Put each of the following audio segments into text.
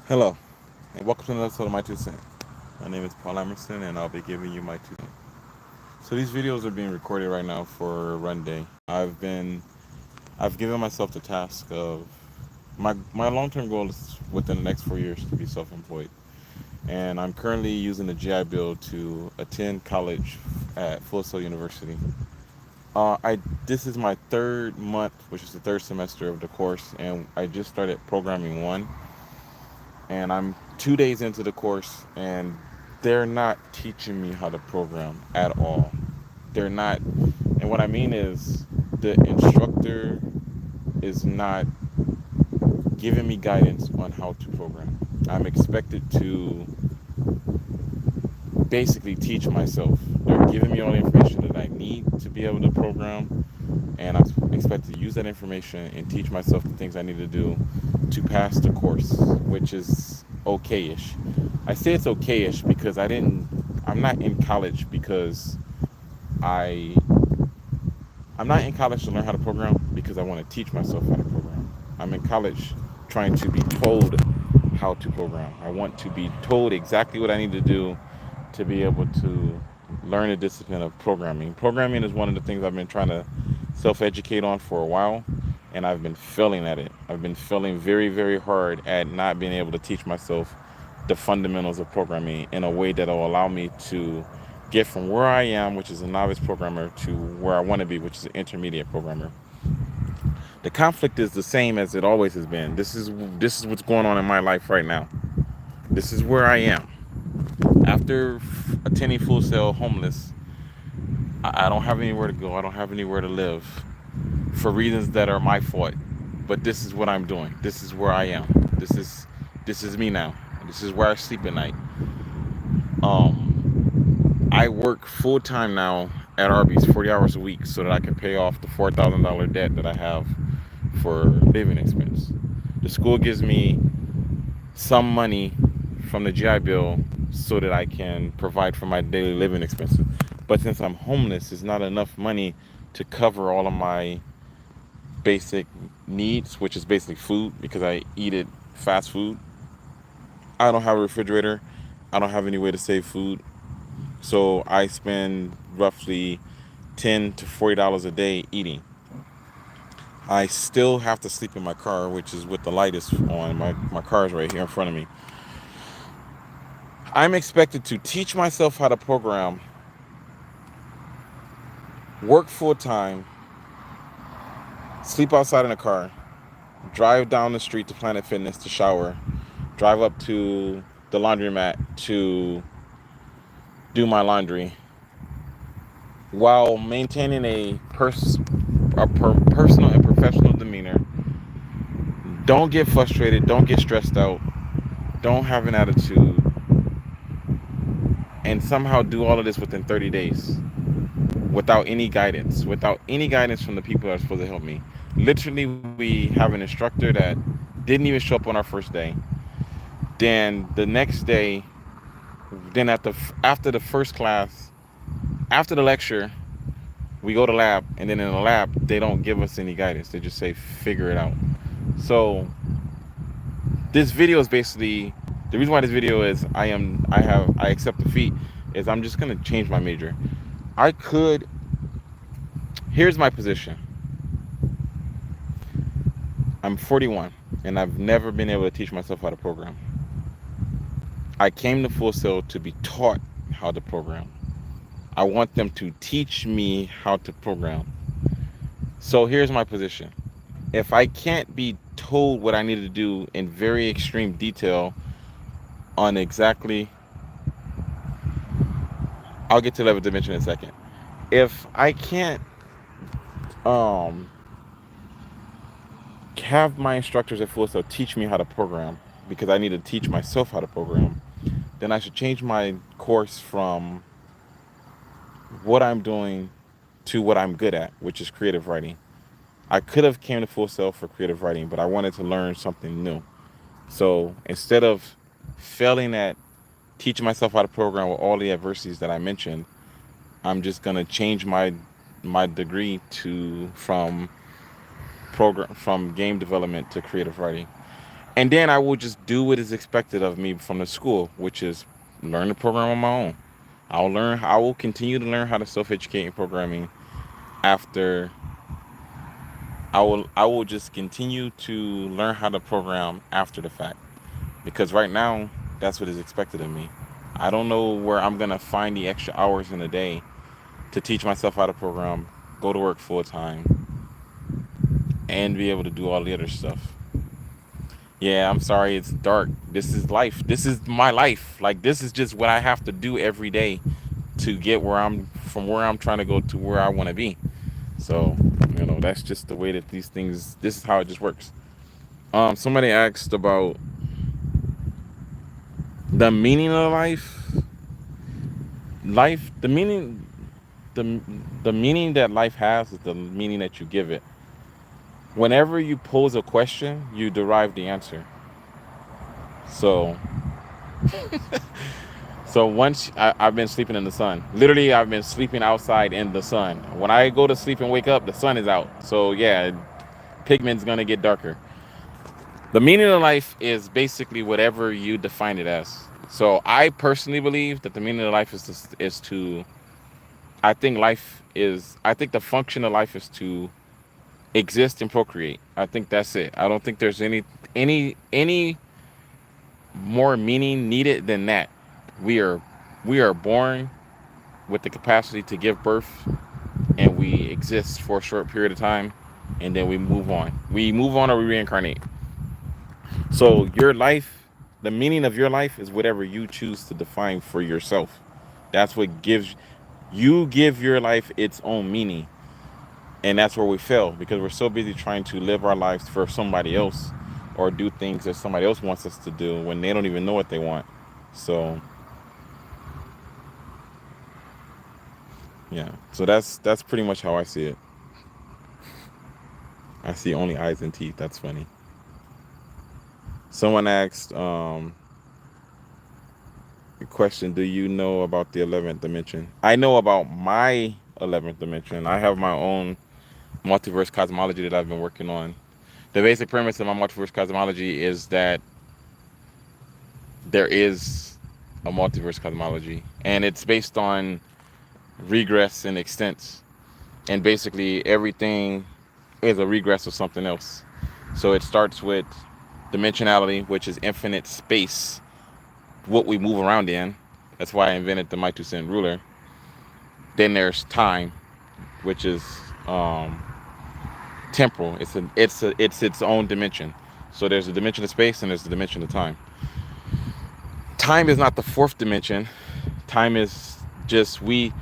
Hello, and welcome to another episode of My Two Cent. My name is Paul Emerson, and I'll be giving you my 2 cents. So these videos are being recorded right now for Run Day. I've given myself the task of my long-term goal is within the next 4 years to be self-employed, and I'm currently using the GI Bill to attend college at Full Sail University. I This is my third month, which is the third semester of the course, and I just started programming one, and I'm 2 days into the course, and they're not teaching me how to program at all. They're not, and what I mean is the instructor is not giving me guidance on how to program. I'm expected to basically teach myself. They're giving me all the information that I need to be able to program, and I'm expected to use that information and teach myself the things I need to do to pass the course, which is okay-ish. I say it's okay-ish because I'm not in college because I I'm not in college to learn how to program because I want to teach myself how to program. I'm in college trying to be told how to program. I want to be told exactly what I need to do to be able to learn the discipline of programming. Programming is one of the things I've been trying to self educate on for a while, and I've been failing at it. I've been failing very, very hard at not being able to teach myself the fundamentals of programming in a way that will allow me to get from where I am, which is a novice programmer, to where I want to be, which is an intermediate programmer. The conflict is the same as it always has been. This is what's going on in my life right now. This is where I am. After attending Full Sail homeless, I don't have anywhere to go. I don't have anywhere to live for reasons that are my fault. But this is what I'm doing. This is where I am. This is me now. This is where I sleep at night. I work full time now at Arby's, 40 hours a week, so that I can pay off the $4,000 debt that I have for living expense. The school gives me some money from the GI Bill so that I can provide for my daily living expenses. But since I'm homeless, it's not enough money to cover all of my basic needs, which is basically food because I eat it fast food. I don't have a refrigerator. I don't have any way to save food. So I spend roughly $10 to $40 a day eating. I still have to sleep in my car, which is with the light is on. My car is right here in front of me. I'm expected to teach myself how to program, work full time, sleep outside in a car, drive down the street to Planet Fitness to shower, drive up to the laundromat to do my laundry, while maintaining personal and professional demeanor. Don't get frustrated. Don't get stressed out. Don't have an attitude. And somehow do all of this within 30 days without any guidance from the people that are supposed to help me. Literally, we have an instructor that didn't even show up on our first day. Then the next day, then after the first class, after the lecture, we go to lab, and then in the lab, they don't give us any guidance. They just say figure it out. So this video is basically the reason why this video is I accept defeat is I'm just gonna change my major. I could Here's my position. I'm 41 and I've never been able to teach myself how to program. I came to Full Sail to be taught how to program. I want them to teach me how to program. So here's my position. If I can't be told what I need to do in very extreme detail on exactly, I'll get to 11th dimension in a second. If I can't um, have my instructors at Full Sail teach me how to program because I need to teach myself how to program, then I should change my course from what I'm doing to what I'm good at, which is creative writing. I could have came to Full Sail for creative writing, but I wanted to learn something new. So instead of failing at teaching myself how to program with all the adversities that I mentioned, I'm just gonna change my degree to from game development to creative writing. And then I will just do what is expected of me from the school, which is learn the program on my own. I will continue to learn how to self-educate in programming after I will just continue to learn how to program after the fact. Because right now, that's what is expected of me. I don't know where I'm gonna find the extra hours in a day to teach myself how to program, go to work full time, and be able to do all the other stuff. Yeah, I'm sorry, it's dark. This is life. This is my life. Like, this is just what I have to do every day to get where I'm trying to go to where I want to be. So, that's just the way that these things. This is how it just works. Somebody asked about the meaning of life. Life, the the meaning that life has is the meaning that you give it. Whenever you pose a question, you derive the answer. So, I've been sleeping in the sun. Literally, I've been sleeping outside in the sun. When I go to sleep and wake up, the sun is out. So yeah, pigment's gonna get darker. The meaning of life is basically whatever you define it as. So I personally believe that the meaning of life is to. I think the function of life is to exist and procreate. I think that's it. I don't think there's any more meaning needed than that. We are we are born with the capacity to give birth, and we exist for a short period of time, and then we move on. We move on or we reincarnate. So your life, the meaning of your life is whatever you choose to define for yourself. That's what gives you give your life its own meaning. And that's where we fail because we're so busy trying to live our lives for somebody else or do things that somebody else wants us to do when they don't even know what they want. So yeah, so that's pretty much how I see it. I see only eyes and teeth. That's funny. Someone asked a question: do you know about the 11th dimension? I know about my 11th dimension. I have my own multiverse cosmology that I've been working on. The basic premise of my multiverse cosmology is that there is a multiverse cosmology, and it's based on regress and extents. And basically, everything is a regress of something else. So it starts with dimensionality, which is infinite space, what we move around in. That's why I invented the Mitusin ruler. Then there's time, which is um, temporal. It's its own dimension. So there's a dimension of space and there's the dimension of time. Time is not the fourth dimension. Time is just we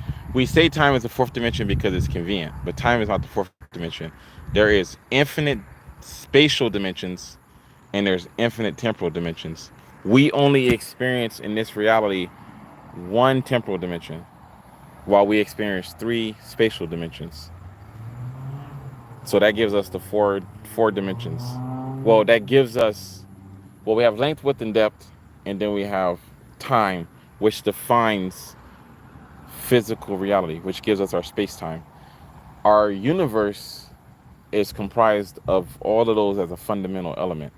say time is the fourth dimension because it's convenient, but time is not the fourth dimension. There is infinite spatial dimensions and there's infinite temporal dimensions. We only experience in this reality one temporal dimension while we experience three spatial dimensions. So that gives us the four dimensions. Well, that gives us we have length, width, and depth, and then we have time, which defines physical reality, which gives us our space time. Our universe is comprised of all of those as a fundamental element.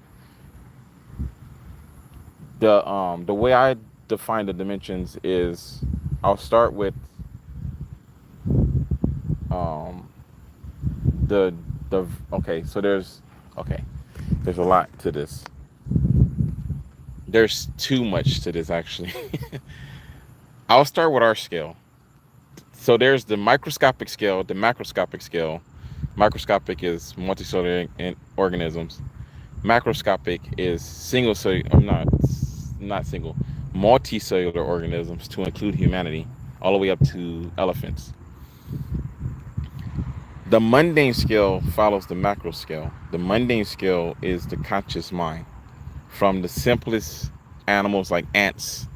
The way I define the dimensions is I'll start with um the okay, so there's a lot to this. There's too much to this actually. I'll start with our scale. So there's the microscopic scale, the macroscopic scale. Microscopic is multicellular organisms. Macroscopic is single cellular, not single, multicellular organisms to include humanity, all the way up to elephants. The mundane scale follows the macro scale. The mundane scale is the conscious mind, from the simplest animals like ants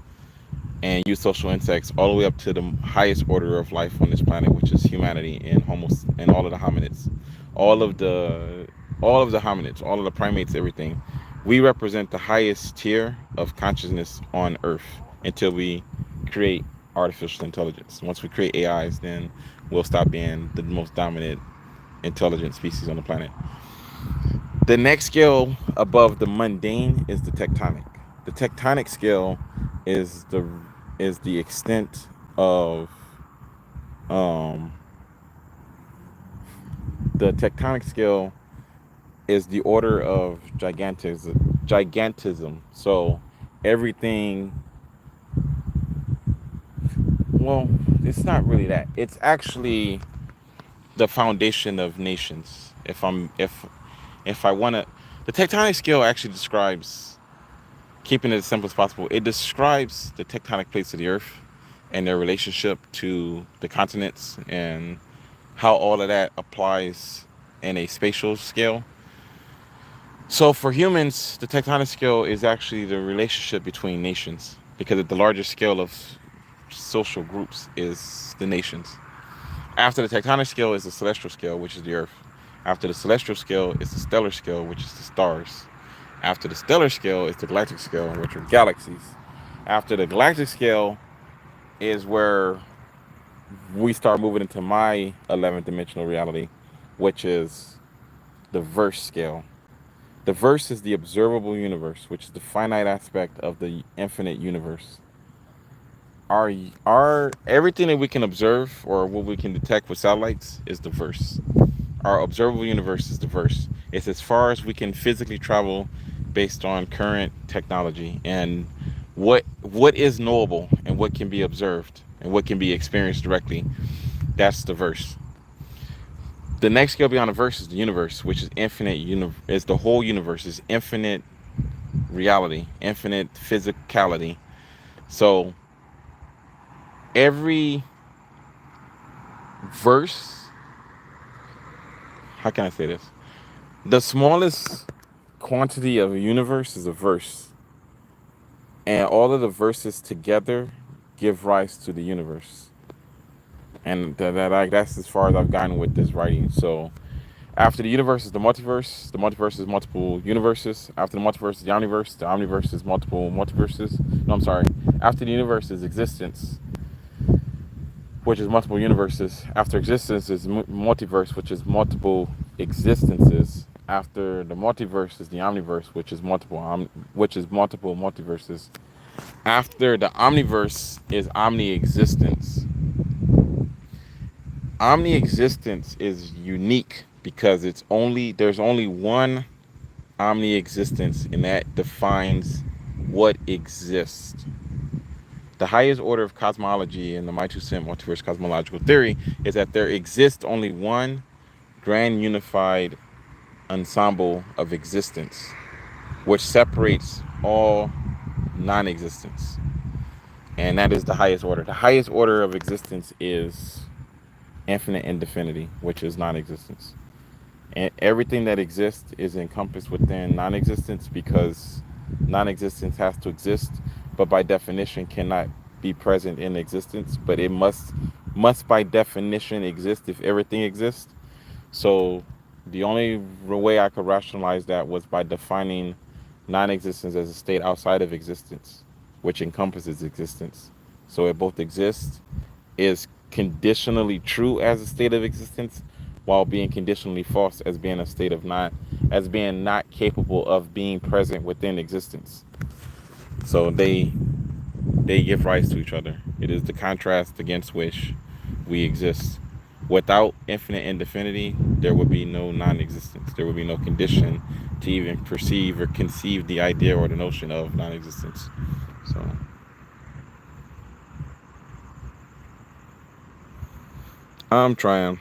and eusocial insects, all the way up to the highest order of life on this planet, which is humanity and and all of the hominids, all of the hominids, all of the primates, everything. We represent the highest tier of consciousness on Earth until we create artificial intelligence. Once we create AIs, then we'll stop being the most dominant intelligent species on the planet. The next scale above the mundane is the tectonic. The tectonic scale is the extent of um, the tectonic scale is the order of gigantism. So everything, well, it's not really that. It's actually the foundation of nations. If I want to, the tectonic scale actually describes, keeping it as simple as possible, it describes the tectonic plates of the earth and their relationship to the continents and how all of that applies in a spatial scale. So for humans, the tectonic scale is actually the relationship between nations, because at the largest scale of social groups is the nations. After the tectonic scale is the celestial scale, which is the earth. After the celestial scale is the stellar scale, which is the stars. After the stellar scale is the galactic scale, which are galaxies. After the galactic scale is where we start moving into my 11th dimensional reality, which is the verse scale. The verse is the observable universe, which is the finite aspect of the infinite universe. Our everything that we can observe or what we can detect with satellites is the verse. Our observable universe is the verse. It's as far as we can physically travel based on current technology and what is knowable and what can be observed and what can be experienced directly. That's the verse. The next scale beyond the verse is the universe, which is infinite. Is the whole universe, is infinite reality, infinite physicality. So every verse, how can I say this? The smallest quantity of a universe is a verse, and all of the verses together give rise to the universe. And that's as far as I've gotten with this writing. So after the universe is the multiverse. The multiverse is multiple universes. After the multiverse is the omniverse. The omniverse is multiple multiverses. No, I'm sorry. After the universe is existence, which is multiple universes. After existence is multiverse, which is multiple existences. After the multiverse is the omniverse, which is multiple multiverses. After the omniverse is omni-existence. Omni-existence is unique because there's only one omni-existence, and that defines what exists. The highest order of cosmology in the My Two Cent multiverse cosmological theory is that there exists only one grand unified ensemble of existence, which separates all non-existence. And that is the highest order. The highest order of existence is infinite indefinity, which is non-existence. And everything that exists is encompassed within non-existence, because non-existence has to exist, but by definition cannot be present in existence. But it must by definition exist if everything exists. So the only way I could rationalize that was by defining non-existence as a state outside of existence, which encompasses existence. So it both exists, is conditionally true as a state of existence, while being conditionally false as being a state of not capable of being present within existence. So they give rise to each other. It is the contrast against which we exist. Without infinite indefinity, there would be no non-existence. There would be no condition to even perceive or conceive the idea or the notion of non-existence. So I'm trying.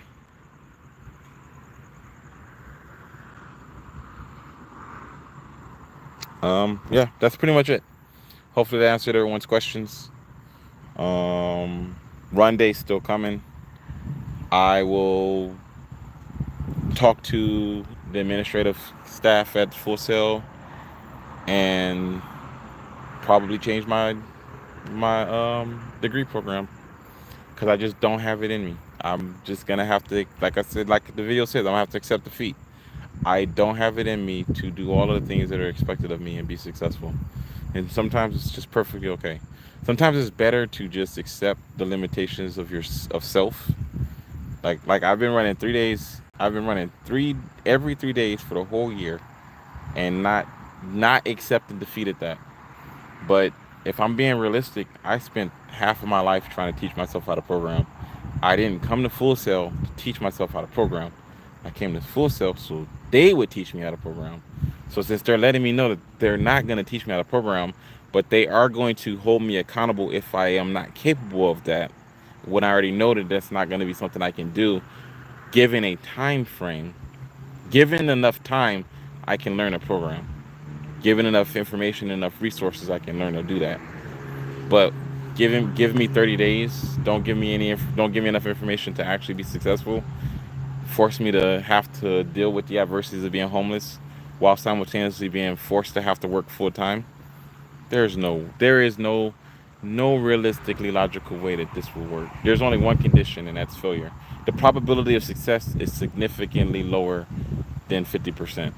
Yeah, that's pretty much it. Hopefully that answered everyone's questions. Run day still coming. I will talk to the administrative staff at Full Sail and probably change my degree program, because I just don't have it in me. I'm just gonna have to, like I said, like the video says, I'm gonna have to accept defeat. I don't have it in me to do all of the things that are expected of me and be successful. And sometimes it's just perfectly okay. Sometimes it's better to just accept the limitations of self. Like I've been running 3 days. I've been running every 3 days for the whole year. and not accepting defeat at that. But if I'm being realistic, I spent half of my life trying to teach myself how to program. I didn't come to Full Sail to teach myself how to program. I came to Full Sail so they would teach me how to program. So since they're letting me know that they're not going to teach me how to program, but they are going to hold me accountable if I am not capable of that, when I already know that that's not going to be something I can do, given a time frame, given enough time, I can learn a program. Given enough information, enough resources, I can learn to do that. But give me 30 days. Don't give me enough information to actually be successful. Force me to have to deal with the adversities of being homeless while simultaneously being forced to have to work full time. There is no realistically logical way that this will work. There's only one condition, and that's failure. The probability of success is significantly lower than 50%.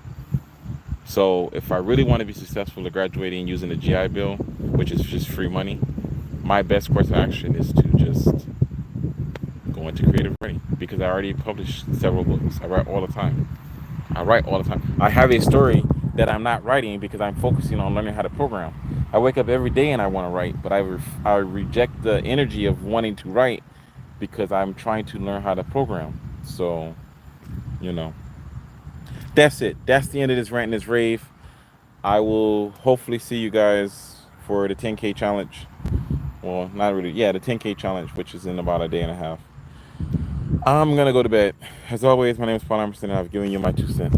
So if I really want to be successful at graduating using the GI Bill, which is just free money, my best course of action is to just go into creative writing because I already published several books. I write all the time. I write all the time. I have a story that I'm not writing because I'm focusing on learning how to program. I wake up every day and I want to write, but I reject the energy of wanting to write because I'm trying to learn how to program. So, you know, that's it. That's the end of this rant and this rave. I will hopefully see you guys for the 10K challenge. Well, not really. Yeah, the 10K challenge, which is in about a day and a half. I'm gonna go to bed. As always, my name is Paul Emerson, and I've given you my 2 cents.